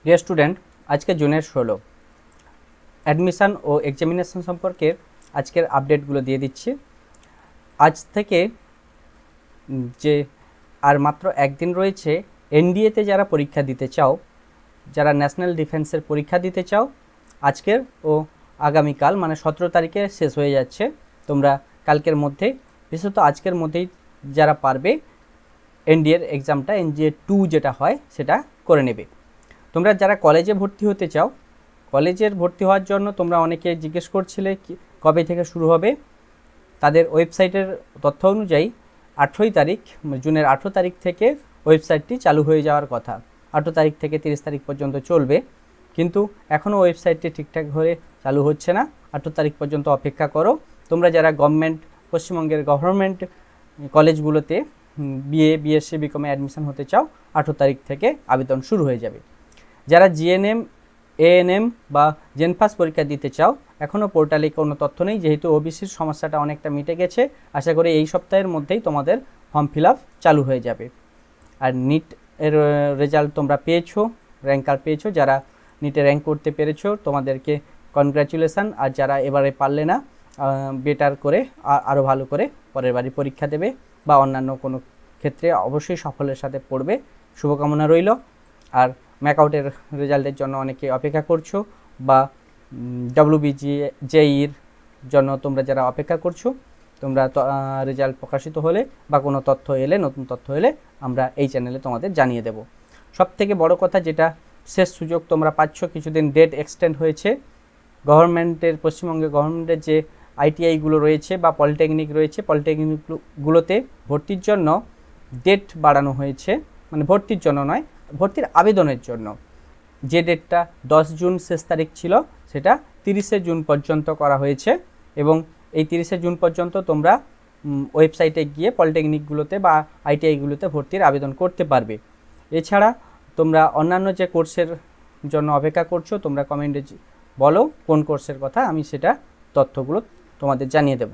Dear student, আজকে জুনের 16 admission ও examination সম্পর্কে আজকের আপডেটগুলো দিয়ে দিচ্ছি। আজ থেকে যে আর মাত্র একদিন রয়েছে, এনডিএতে যারা পরীক্ষা দিতে চাও, যারা ন্যাশনাল ডিফেন্সের পরীক্ষা দিতে চাও, আজকের ও আগামীকাল মানে 17 তারিখে শেষ হয়ে যাচ্ছে। তোমরা কালকের মধ্যে, বিশেষত আজকের মধ্যেই যারা পারবে এনডিএর এক্সামটা, এনডিএ 2 যেটা হয় সেটা করে নেবে। তোমরা যারা কলেজে ভর্তি হতে চাও, কলেজের ভর্তি হওয়ার জন্য তোমরা অনেকে জিজ্ঞেস করছিলে কবে থেকে শুরু হবে। তাদের ওয়েবসাইটের তথ্য অনুযায়ী 18 তারিখ, জুনের 18 তারিখ থেকে ওয়েবসাইটটি চালু হয়ে যাওয়ার কথা। 18 তারিখ থেকে 30 তারিখ পর্যন্ত চলবে, কিন্তু এখনও ওয়েবসাইটটি ঠিকঠাকভাবে চালু হচ্ছে না। 18 তারিখ পর্যন্ত অপেক্ষা করো। তোমরা যারা পশ্চিমবঙ্গের গভর্নমেন্ট কলেজগুলোতে বিএ, বিএসসি, বিকমে অ্যাডমিশন হতে চাও, 18 তারিখ থেকে আবেদন শুরু হয়ে যাবে। যারা জিএনএম, এএনএম বা জেনপাস পরীক্ষা দিতে চাও, এখনও পোর্টালে কোনো তথ্য নেই, যেহেতু ওবিসির সমস্যাটা অনেকটা মিটে গেছে। আশা করি এই সপ্তাহের মধ্যেই তোমাদের ফর্ম ফিল আপ চালু হয়ে যাবে। আর নিট এর রেজাল্ট তোমরা পেয়েছো, র্যাঙ্ক কার্ড পেয়েছো। যারা নিটে র্যাঙ্ক করতে পেরেছো তোমাদেরকে কনগ্র্যাচুলেশান। আর যারা এবারে পারলে না, বেটার করে আরও ভালো করে পরের বারে পরীক্ষা দেবে বা অন্যান্য কোনো ক্ষেত্রে অবশ্যই সফলের সাথে পড়বে, শুভকামনা রইল। আর ম্যাকআউটের রেজাল্টের জন্য অনেকে অপেক্ষা করছো, বা WBJER জন্য তোমরা যারা অপেক্ষা করছো, তোমরা রেজাল্ট প্রকাশিত হলে বা কোনো তথ্য এলে, নতুন তথ্য এলে আমরা এই চ্যানেলে তোমাদের জানিয়ে দেব। সবথেকে বড় কথা, যেটা শেষ সুযোগ তোমরা পাচ্ছ, কিছুদিন ডেট এক্সটেন্ড হয়েছে। পশ্চিমবঙ্গের গভর্নমেন্টের যে ITI-গুলো রয়েছে বা পলিটেকনিক রয়েছে, পলিটেকনিকগুলোতে ভর্তির জন্য ডেট বাড়ানো হয়েছে। মানে ভর্তির জন্য নয়, ভর্তির আবেদনের জন্য যে ডেটটা 10 জুন শেষ তারিখ ছিল, সেটা 30শে জুন পর্যন্ত করা হয়েছে। এবং এই 30শে জুন পর্যন্ত তোমরা ওয়েবসাইটে গিয়ে পলিটেকনিকগুলোতে বা ITI-গুলোতে ভর্তির আবেদন করতে পারবে। এছাড়া তোমরা অন্যান্য যে কোর্সের জন্য অপেক্ষা করছো, তোমরা কমেন্টে বলো কোন কোর্সের কথা, আমি সেটা তথ্যগুলো তোমাদের জানিয়ে দেব।